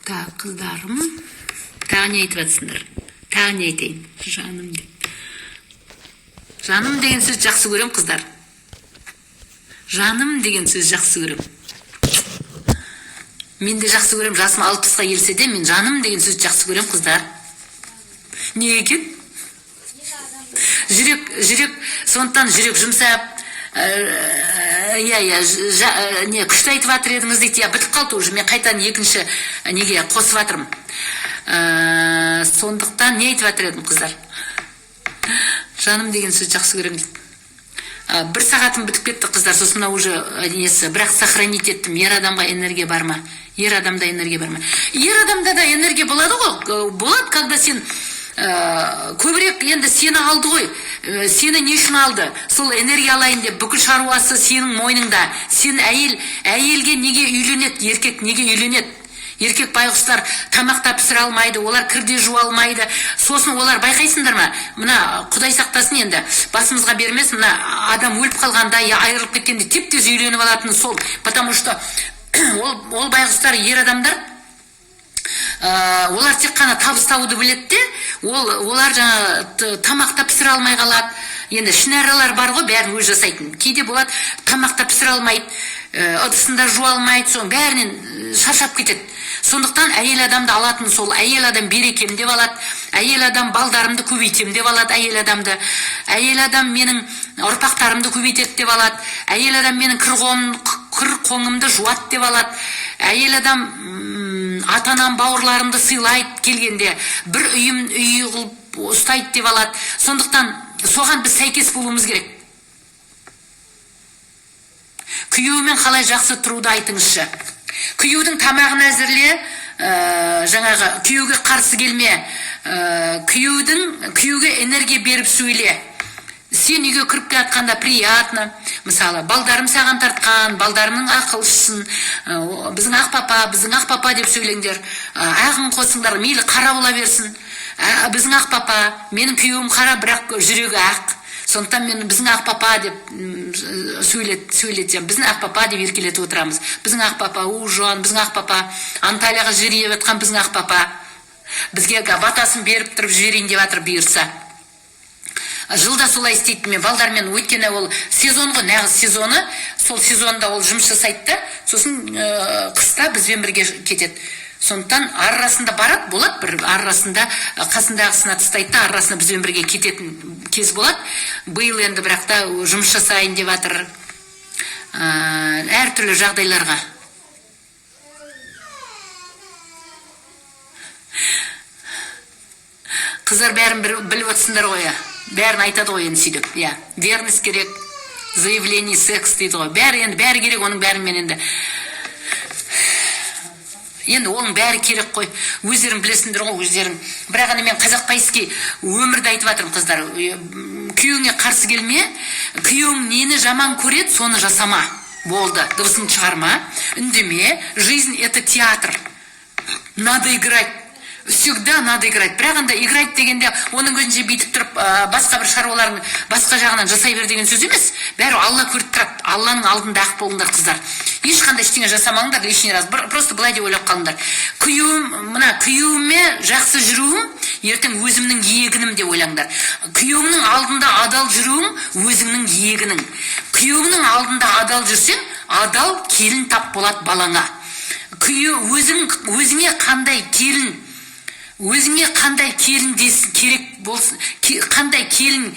Так, қыздарым, тағы не айтып жатсыңдар? Тағы не айтайын? Жаным деп. Жаным деген сөз жақсы көрем, қыздар. Жаным деген сөз жақсы көрем. Мен де жақсы көрем, жасым 60-ға келсе де, мен жаным деген сөз жақсы көрем, қыздар. Не екен? Жүрек, сондықтан жүрек жұмсап, не күшті айтып жатыр едіңіз дейді, бітіп қалды уже, мен қайтадан екінші неге қосып жатырмын. Сондықтан не айтып жатыр едім, қыздар? Жаным деген сөз жақсы көрем дейді. Бір сағатым бітіп кетті, қыздар, сосын уже несі, бірақ сохранить еттім. Ер адамға энергия бар ма? Ер адамда энергия бар ма? Ер адамда да энергия болады ғой. Болады, когда сен көбірек енді сені алды ғой. Сені не үшін алды? Сол энергия алайын деп бүкіл шаруасы сенің мойныңда. Сен әйелге неге үйленеді? Еркек неге үйленеді? Еркек байғұстар тамақта пісіре алмайды, олар кірде жуа алмайды. Сосын олар байқайсыңдар ма? Мына Құдай сақтасын енді, басымызға бермес, мына адам өліп қалғанда, айырылып кеткенде теп-тез үйленіп алатыны сол. Потому что ол байғұстар, ер адамдар, олар тек қана табыс табуды біледі де, олар жаңа тамақта пісіре алмай қалады. Енді шынаралар бар ғой, бәрін өз жасайтын. Кейде болады, тамақта пісіре алмайды, ыдысында жуа алмайды, соң бәрінен шаршап кетеді. Сондықтан әйел адамды алатын сол, әйел адам берекем деп алады, әйел адам балдарымды көбейтем деп алады, әйел адам менің ұрпақтарымды көбейтеді деп алады, әйел адам менің кір қоңымды жуат деп алады, әйел адам атанам бауырларымды сыйлайды келгенде, бір үй қылып ұстайды деп алады. Сондықтан соған біз сәйкес болуымыз керек. Күйеуімен қалай жақсы тұруды айтыңызшы. Күйеудің тамағын әзірле, жаңағы күйеуге қарсы келме, күйеуге энергия беріп сөйле. Сен үйге кіріп келатқанда приятно. Мысалы, балдарым саған тартқан, балдарымның ақылшысын, біздің ақ папа деп сөйлеңдер. Ағын қосыңдар, мейлі қара бола берсін. Біздің ақ папа, менің күйеуім қара, бірақ жүрегі ақ. Сондықтан мен біздің ақ папа деп сөйлетем. Біздің ақ папа деп еркелетіп отырамыз. Біздің ақ папа, Ужон, біздің ақ папа, Анталияға жіберіп жатқан біздің ақ папа. Бізге батасын беріп тұрып жіберейін деп жатыр бұйырса. Жылда солай істейді мен балдармен, өйткені ол сезон ғой, нағыз сезоны. Сол сезонда ол жұмыс жасайды, сосын қыста бізбен бірге кетеді. Сондықтан арасында барады, болады бір арасында қасындағысына тастайды, арасында бізбен бірге кететін кез болады. Биыл енді бірақ та жұмыс жасайын деп жатыр әртүрлі жағдайларға. Қыздар бәрін біліп отырсыңдар ғой, бәрін айтады ғой енді сөйтіп. Верность керек, заявление, секс дейді ғой. Бәрі керек, оның бәрімен енді. Енді оның бәрі керек қой. Өздерің білесіңдер ғой, өздерің. Бірақ мен қазақ пайызки өмірді айтып жатырмын, қыздар. Күйеуіңе қарсы келме, күйеуің нені жаман көреді, соны жасама. Болды, дыбысын шығарма, үндеме. Жизнь это театр. Надо играть. Всегда надо играть. Бірақ анда играть дегенде оның көзінше бүйтіп тұрып, басқа бір шаруаларын басқа жағынан жасай бер деген сөз емес. Бәрі Алла көріп тұрады. Алланың алдында ақ болыңдар, қыздар. Ешқандай ештеңе жасамаңдар лишний раз. Просто былай деп ойлап қалыңдар. Күйеуіме жақсы жүруім, ертең өзімнің егінім деп ойлаңдар. Күйеуімнің алдында адал жүруім өзіңнің егінің. Күйеуіңнің алдында адал жүрсең, адал келін тап болады балаңа. Өзіңе қандай келін керек болсын, қандай келін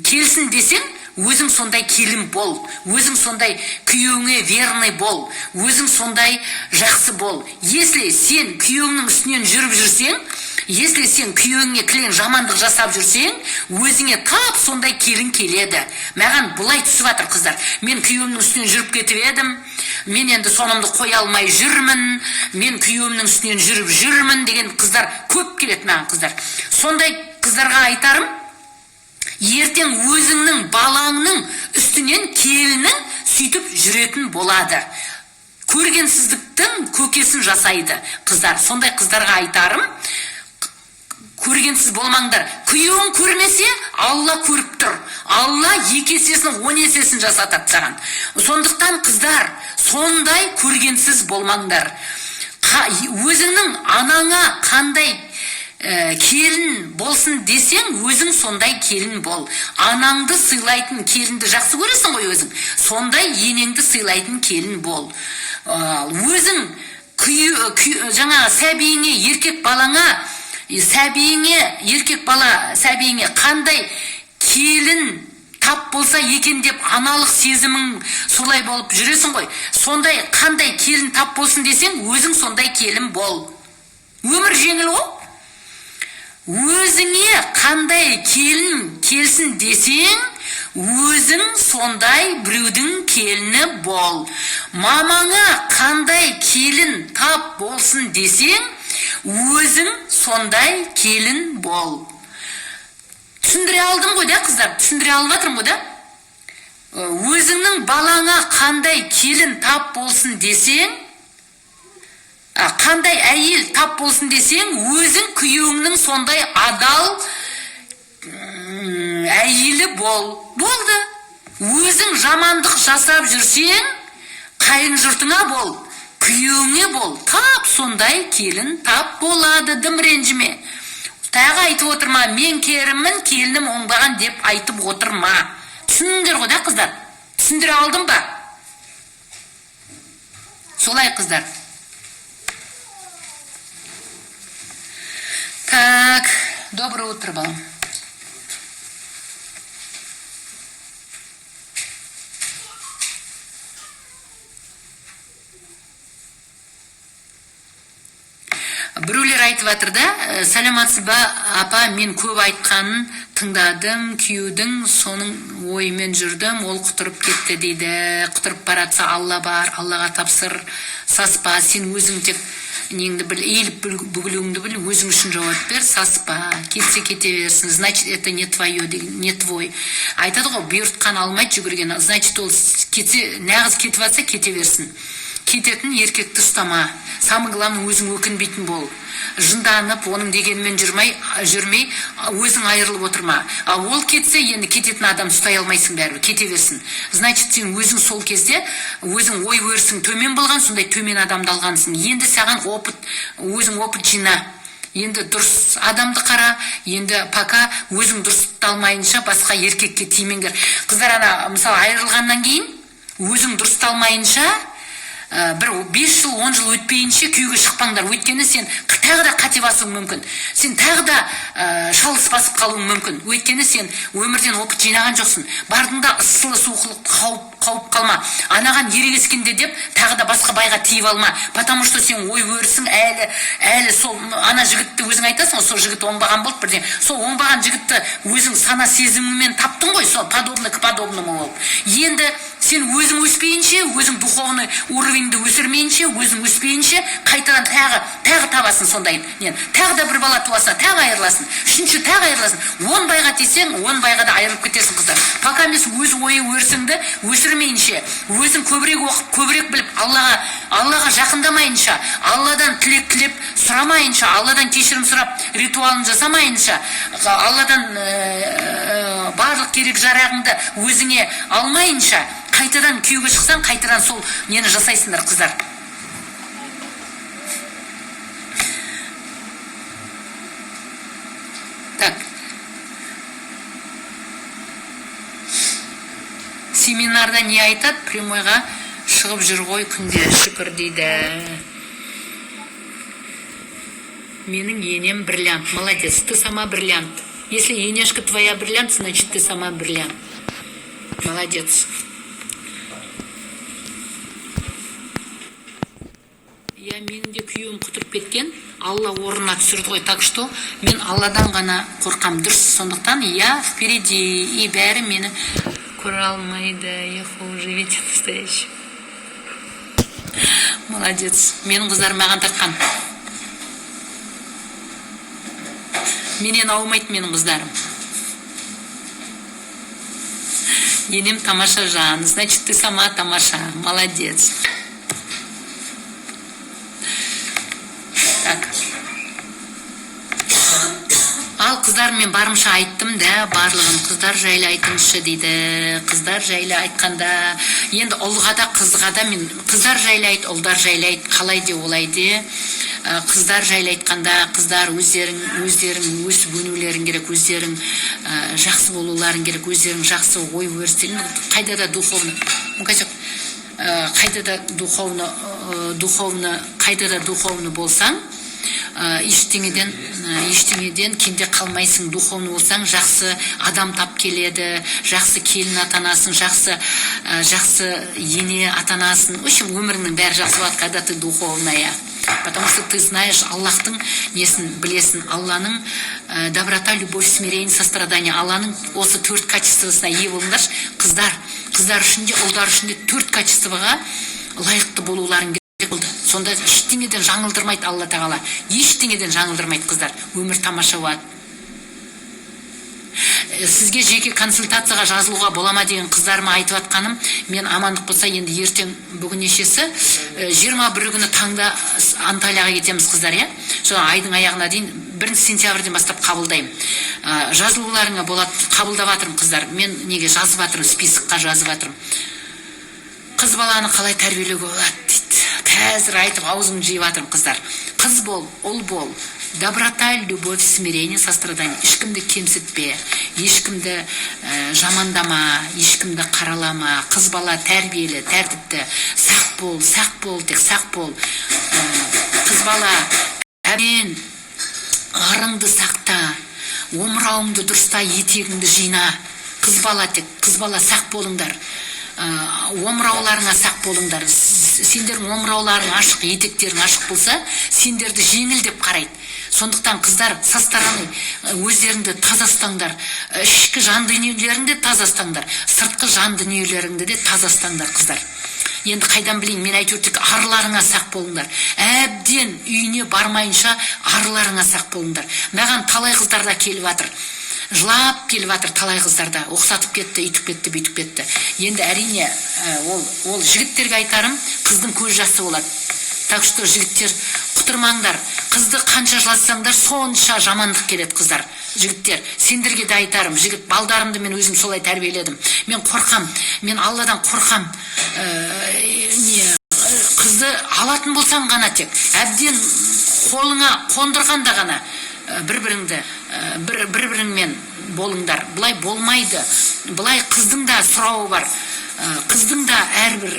келсін десең, өзің сондай келін бол, өзің сондай күйеуіңе верный бол, өзің сондай жақсы бол. Если сен күйеуіңнің үстінен жүріп жүрсең, если сен күйеуіңе кілең жамандық жасап жүрсең, өзіңе тап сондай келін келеді. Маған бұлай түсіп жатыр, қыздар. Мен күйеуімнің үстінен жүріп кетіп едім, мен енді сонымды қоя алмай жүрмін, мен күйеуімнің үстінен жүріп жүрмін деген қыздар көп келеді маған, қыздар. Сондай қыздарға айтарым, ертең өзіңнің балаңның үстінен келінің сөйтіп жүретін болады. Көргенсіздіктің көкесін жасайды, қыздар. Сондай қыздарға айтарым, көргенсіз болмаңдар. Күйеуің көрмесе, Алла көріп тұр. Алла 2 есесін 10 есесін жасатады саған. Сондықтан қыздар, сондай көргенсіз болмаңдар. Өзіңнің анаңа қандай келін болсын десең, өзің сондай келін бол. Анаңды сыйлайтын келінді жақсы көресің ғой өзің. Сондай енеңді сыйлайтын келін бол. Өзің жаңа сәбиіңе, еркек балаңа, сәбиіңе қандай келін тап болса екен деп аналық сезімің солай болып жүресің ғой. Сондай қандай келін тап болсын десең, өзің сондай келін бол. Өмір жеңіл ғой. Өзіңе қандай келін келсін десең, өзің сондай біреудің келіні бол. Мамаңа қандай келін тап болсын десең, өзің сондай келін бол. Түсіндіре алдым ғой да, қыздар? Түсіндіре алып жатырмын ғой да? Өзіңнің балаңа қандай келін тап болсын десең, қандай әйел тап болсын десең, өзің күйеуіңнің сондай адал әйелі бол. Болды. Өзің жамандық жасап жүрсең, қайын жұртыңа бол, күйеуіңе бол. Тап сондай келін тап болады, дым ренжіме. Тағы айтып отырма, мен керіммін, келінім оңбаған деп айтып отырма. Түсіндіңдер ғой да, қыздар? Түсіндіре алдым ба? Солай, қыздар. Так, доброе утро, балам. Біреулер айтып жатыр да, сәлематсыз ба апа, мен көп айтқанын тыңдадым, күйеудің соның ойымен жүрдім, ол құтырып кетті дейді. Құтырып баратса Алла бар, Аллаға тапсыр, саспа, сен өзің тек неңді біл, ейліп бүгілуіңді біл, өзің үшін жауап бер, саспа, кетсе кете берсін, значит, это не твое, не твой. Айтады ғой, бұйыртқан алмайды жүгірген, значит, ол кетсе, нағыз кетіп жатса кете берсін. Кететін еркекті ұстама. Самый главный, өзің өкінбейтін бол. Жынданып, оның дегенмен жүрмей, өзің айырылып отырма. Ол кетсе, енді кететін адам ұстай алмайсың бәрі, кете берсін. Значит, сен өзің сол кезде, өзің ой өрісің төмен болған, сондай төмен адамды алғансың. Енді саған өзің опыт жина. Енді дұрыс адамды қара, енді пока өзің дұрысталмайынша басқа еркекке тимеңдер. Қыздар, мысалы, айырылғаннан кейін, өзің дұрысталмайынша, бір 5 жыл, 10 жыл өтпейінше күйеуге шықпаңдар. Өйткені сен тағы да қате басуың мүмкін. Сен тағы да шалыс басып қалуың мүмкін. Өйткені сен өмірден опыт жинаған жоқсың. Бардың да ысылы суқылық қауып қалма. Анаған ерегескенде деп тағы да басқа байға тиіп алма. Потому что сен ой өрісің әлі сол ана жігітті өзің айтасың, сол жігіт оңбаған болды бірден. Сол оңбаған жігітті өзің сана сезімімен таптың ғой, сол подобно к подобному болып. Енді сен өзің өспейінше, өзің духовный уровеньді өсірмейінше, өзің өспейінше, қайтадан тағы табасын сондай. Тағы да бір бала туасына, тағы айырыласың. Үшінші тағы айырыласың. 10 байға тисең, 10 байға да айырылып кетесің, қыздар. Пока емес өз ойы өрісіңді өсірмейінше, өзің көбірек оқып, көбірек біліп, Аллаға жақындамайынша, Алладан тілек тілеп сұрамайынша, Алладан кешірім сұрап, ритуалын жасамайынша, Алладан барлық керек жарағыңды өзіңе алмайынша, қайтадан күйеуге шықсаң, қайтадан сол нені жасайсыңдар, қыздар. Так. Семинарда не айтады? Прямойға шығып жүр ғой күнде, шүкір дейді. Менің енем бриллиант. Молодец, ты сама бриллиант. Если енешка твоя бриллиант, значит, ты сама бриллиант. Молодец. Я менің де күйеуім құтырып кеткен, Алла орнына түсірді ғой, так что мен Алладан ғана қорқам, дұрыс. Сондықтан я впереди, и бәрі мені көре алмайды. Я хуже ведь настоящий. Молодец. Менің қыздар маған тартқан. Менен аумайды менің қыздарым. Енем тамаша жан, значит, ты сама тамаша. Молодец. Так. Ал қыздар, мен барымша айттым да, барлығын қыздар жайлы айтыңызшы дейді. Қыздар жайлы айтқанда, енді ұлға да қызға да мен қыздар жайлы айт, ұлдар жайлы айт, қалай де олай де. Қыздар жайлы айтқанда, қыздар өздерің өсіп өнулерің керек, өздерің жақсы болуларың керек, өздерің жақсы ой өрістелін, қайда да духовно, қайда да духовно болсаң, ештеңеден кенде қалмайсың. Духовны болсаң, жақсы адам тап келеді, жақсы келін атанасың, жақсы ене атанасың. В общем, өміріңнің бәрі жақсы болады, когда ты духовная. Потому что ты знаешь Аллахтың несін білесің. Алланың доброта, любовь, смирение, сострадание. Алланың осы 4 качествосына ие болыңдаршы. Қыздар үшін де, ұлдар үшін де 4 качествоға лайықты болуларың керек болды. Сонда ештеңеден жаңылдырмайды Алла Тағала. Ештеңеден жаңылдырмайды қыздар. Өмір тамаша болады. Сізге жеке консультацияға жазылуға болама деген қыздарыма айтып атқаным, мен амандық болса енді ертең бүгін нешесі 21 күні таңда Анталияға кетеміз қыздар, иә? Сол айдың аяғына дейін 1 сентябрьден бастап қабылдаймын. Жазылуларыңа болады, қабылдап жатырмын қыздар. Мен неге жазып жатырмын, списокқа жазып жатырмын. Қыз баланы қалай тәрбиелеуге болады дейді. Қазір айтып аузымды жиып жатырмын қыздар. Қыз бол, ұл бол. Доброта, любовь, смирение, сострадание. Ешкімді кемсітпе, ешкімді жамандама, ешкімді қаралама. Қыз бала тәрбиелі, тәртіпті. Сақ бол, тек сақ бол. Қыз бала, әбен, ырыңды сақта, омырауыңды дұрыста, етегіңді жина. Қыз бала сақ болыңдар. Омырауларыңа сақ болыңдар. Сендердің омырауларың ашық, етектерің ашық болса, сендерді жеңіл деп қарайды. Сондықтан қыздар, со стороны өздеріңді таза ұстаңдар. Ішкі жан дүниелеріңді таза ұстаңдар. Сыртқы жан дүниелеріңді де таза ұстаңдар қыздар. Енді қайдан білейін, мен әйтеуір тек арыларыңа сақ болыңдар. Әбден үйіне бармайынша арыларыңа сақ болыңдар. Маған талай қыздарда келіп жатыр. Жылап келіп жатыр талай қыздарда. Оқсатып кетті, үйтіп кетті, бүйтіп кетті. Енді әрине ол жігіттерге айтарым, қыздың көз жасы болады. Так что жігіттер құтырмаңдар. Қызды қанша жылатсаңдар, сонша жамандық келеді қыздар. Жігіттер, сендерге де айтарым, жігіт балдарымды мен өзім солай тәрбиеледім. Мен қорқам, мен Алладан қорқам. Қызды алатын болсаң ғана тек, әбден қолыңа қондырғанда ғана бір-біріңмен болыңдар. Бұлай болмайды. Бұлай қыздың да сұрауы бар. Қыздың да әрбір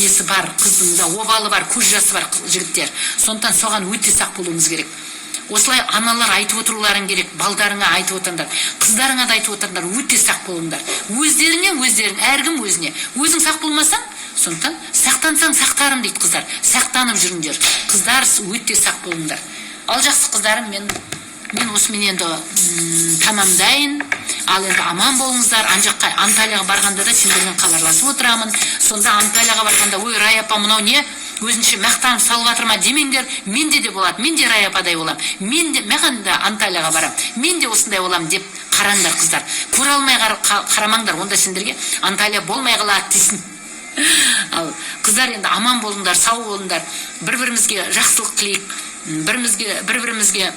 несі бар, қыздың да обалы бар, көз жасы бар жігіттер. Сондықтан соған өте сақ болуымыз керек. Осылай аналар айтып отыруларың керек, балдарыңа айтып отырыңдар, қыздарыңа да айтып отырыңдар, өте сақ болыңдар. Өздерің, әркім өзіне. Өзің сақ болмасаң, сондықтан сақтансаң сақтарым дейді қыздар. Сақтанып жүріңдер. Қыздар өте сақ болыңдар. Ал жақсы қыздарым, мен осымен енді тамамдайын. Ал енді аман болыңыздар. Анжаққа Анталияға барғанда да сендермен хабарласып отырамын. Сонда Анталияға барғанда, ой, Рая апа мынау не? Өзінше мақтанып салып жатыр ма демеңдер. Менде де болады. Мен де Рая ападай боламын. Маған да Анталияға барам. Мен де осындай боламын деп қараңдар қыздар. Көре алмай қарамаңдар. Онда сендерге Анталия болмай қалады дейсің. Ал қыздар, енді аман болыңдар, сау болыңдар. Бір-бірімізге жақсылық тілейік. Бір-бірімізге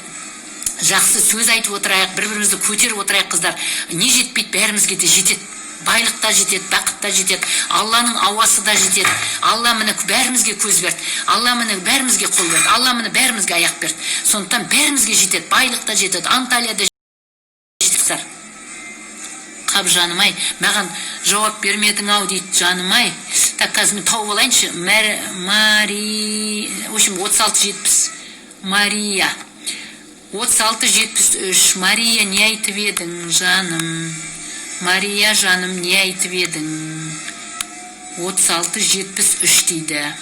жақсы сөз айтып отырайық, бір-бірімізді көтеріп отырайық қыздар. Не жетпейді, бәрімізге де жетеді. Байлық та жетеді, бақыт та жетеді. Алланың ауасы да жетеді. Алла міне бәрімізге көз берді. Алла міне бәрімізге қол берді. Алла міне бәрімізге аяқ берді. Сондықтан бәрімізге жетеді. Байлық та жетеді. Анталияда жетеді. Қап жаным-ай, маған жауап бермедің-ау дейді жаным-ай. Так, қазір мен тауып алайыншы. В общем, 36-70. Мария. 36-73. Мария, не айтып едің жаным? Мария жаным, не айтып едің? 36-73 дейді.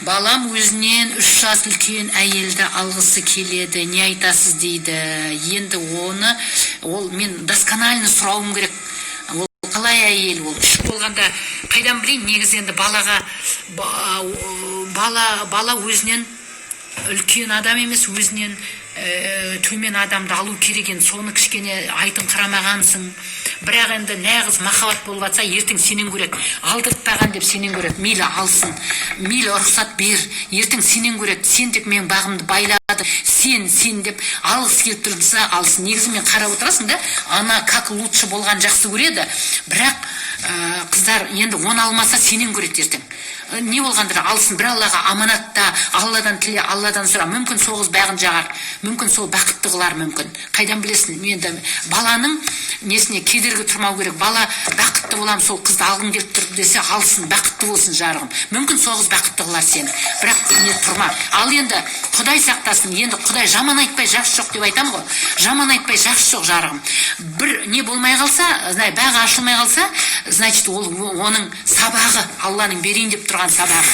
Балам өзінен 3 жас үлкен әйелді алғысы келеді. Не айтасыз дейді. Енді ол мен досконально сұрауым керек. Қалай әйел ол? Үш болғанда қайдан білейін? Негізі енді бала өзінен үлкен адам емес, өзінен төмен адамды алу кереген, соны кішкене айтыңқырамағансың. Бірақ енді нағыз махаббат болып жатса, ертең сенен көреді. Алдыртпаған деп сенен көреді. Мейлі алсын, мейлі рұқсат бер. Ертең сенен көреді. Сен тек мен бағымды байлады. Сен деп алғысы келіп тұрса алсын. Негізі мен қарап отырасың да, ана как лучше болған жақсы көреді. Бірақ қыздар енді оны алмаса сенен көреді ертең. Не болғандыр алсын, бір Аллаға аманатта, Алладан тіле, Алладан сұра. Мүмкін соғыз бағын жағар, мүмкін сол бақытты қылар, мүмкін. Қайдан білесің? Енді баланың несіне кедергі тұрмау керек. Бала бақытты болам, сол қызды алғым келіп тұр десе, алсын, бақытты болсын жарығым. Мүмкін соғыз бақытты қылар сені. Бірақ не тұрма. Ал енді Құдай сақтасын. Енді Құдай жаман айтпай жақсы жоқ деп айтам ғой. Жаман айтпай жақсы жоқ жарығым. Бір не болмай қалса, бағы ашылмай қалса, значит ол оның сабағы, Алланың берейін деп тұрған сабағы.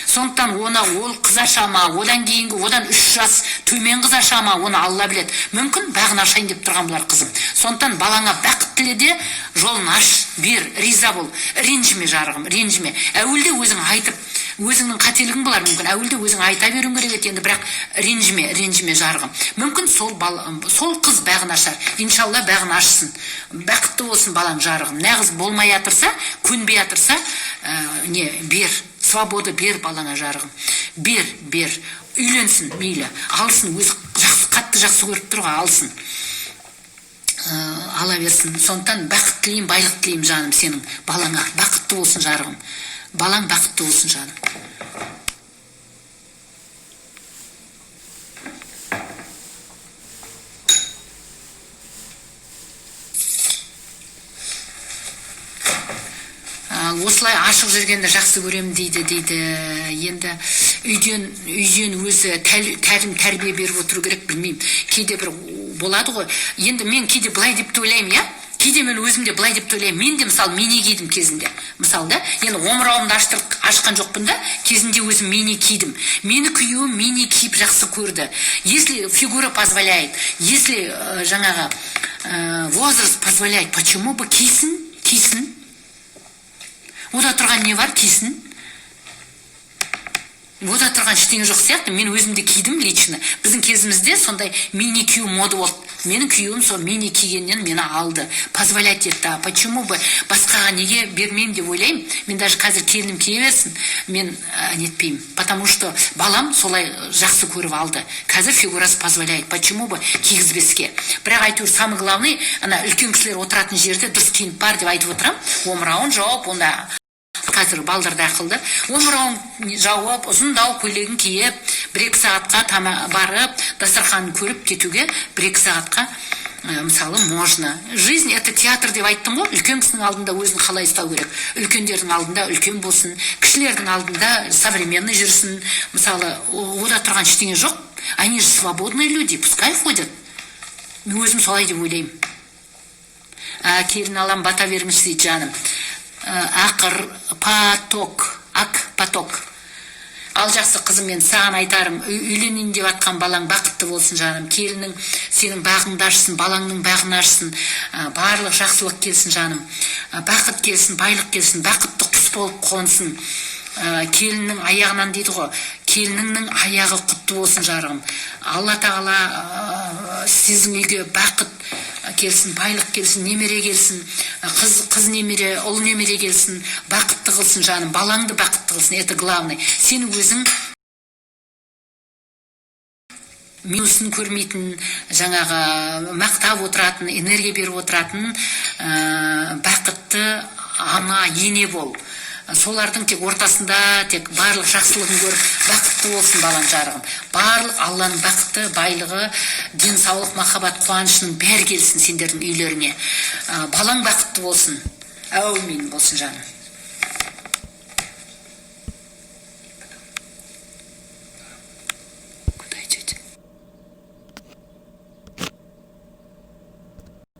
Сондықтан ол қыз ашама, одан кейінгі, одан 3 жас төмен қыз ашама, оны Алла біледі. Мүмкін бағын ашайын деп тұрған бұлар қызым. Сондықтан балаңа бақыт тіледе, жолын аш, бер, риза бол, ренжіме жарығым, ренжіме. Әуелде өзің айтып, өзіңнің қателігің болар мүмкін. Әуелде өзің айта беруің керек еді, енді бірақ ренжіме жарығым. Мүмкін сол қыз бағын ашар. Иншалла бағын ашсын. Бақытты болсын балаң жарығым. Нағыз болмай атырса, көнбей атырса, бер. Свобода бер балаңа жарығым. Бер. Үйленсін, мейлі. Алсын, өзі қатты жақсы көріп тұрға, алсын. Ала берсін. Сондықтан бақыт тілеймін, байлық тілеймін жаным сенің балаңа. Бақытты болсын жарығым. Балаң бақытты болсын жаным. Осылай ашық жүргенді жақсы көрем дейді. Енді үйден өзі тәрбие беріп отыру керек, білмеймін. Кейде бір болады ғой. Енді мен кейде былай деп ойлаймын, я? Кейде мен өзімде былай деп ойлаймын. Мен де мысалы мини кидім кезінде. Мысалы да, енді омырауымды ашқан жоқпын да, кезінде өзім мини кидім. Мені күйеуім мини киіп жақсы көрді. Если фигура позволяет, если жаңағы возраст позволяет, почему бы кисін? Ода тұрған не бар, кисін? Ода тұрған ештеңе жоқ сияқты. Мен өзімде кидім лично. Біздің кезімізде сондай мини кию мода болды. Менің күйеуім сол мини кигеннен мені алды. Позволять етті. Почему бы басқаға неге бермеймін деп ойлаймын. Мен даже қазір келінім кие берсін. Мен нетпеймін. Потому что балам солай жақсы көріп алды. Қазір фигурасы позволяет. Почему бы кигізбеске. Бірақ айтуыр, самый главный, ана үлкен кісілер отыратын жерде дұрыс киініп бар деп айтып отырам. Омырауын жауып, онда қазір балдарды ақылды. Омырауын жауып, ұзындау көйлегін киіп, 1-2 сағатқа барып, дастарханын көріп кетуге 1-2 сағатқа мысалы можно. Жизнь это театр деп айттым ғой. Үлкен кісінің алдында өзін қалай ұстау керек. Үлкендердің алдында үлкен болсын, кішілердің алдында современный жүрсін. Мысалы, ода тұрған ештеңе жоқ. Они же свободные люди, пускай ходят. Мен өзім солай деп ойлаймын. Келін алам, бата беріңіз дейді жаным. Ақыр поток. Ал жақсы қызым, мен саған айтарым, үйленейін деп атқан балаң бақытты болсын жаным. Келінің сенің бағыңды ашсын, балаңның бағын ашсын, барлық жақсылық келсін жаным. Бақыт келсін, байлық келсін, бақытты құс болып қонсын. Келінің аяғынан дейді ғой, келініңнің аяғы құтты болсын жарығым. Алла тағала сіздің үйге бақыт келсін, байлық келсін, немере келсін, қыз немере, ұл немере келсін, бақытты қылсын жаным, балаңды бақытты қылсын, это главный. Сен өзің минусын көрмейтін, жаңағы мақтап отыратын, энергия беріп отыратын бақытты ана, ене бол. Солардың тек ортасында, тек барлық жақсылығын көріп, бақытты болсын балам жарығым. Барлық Алланың бақыты, байлығы, денсаулық, махаббат, қуанышының бәрі келсін сендердің үйлеріңе. Балаң бақытты болсын. Әумин болсын жаным.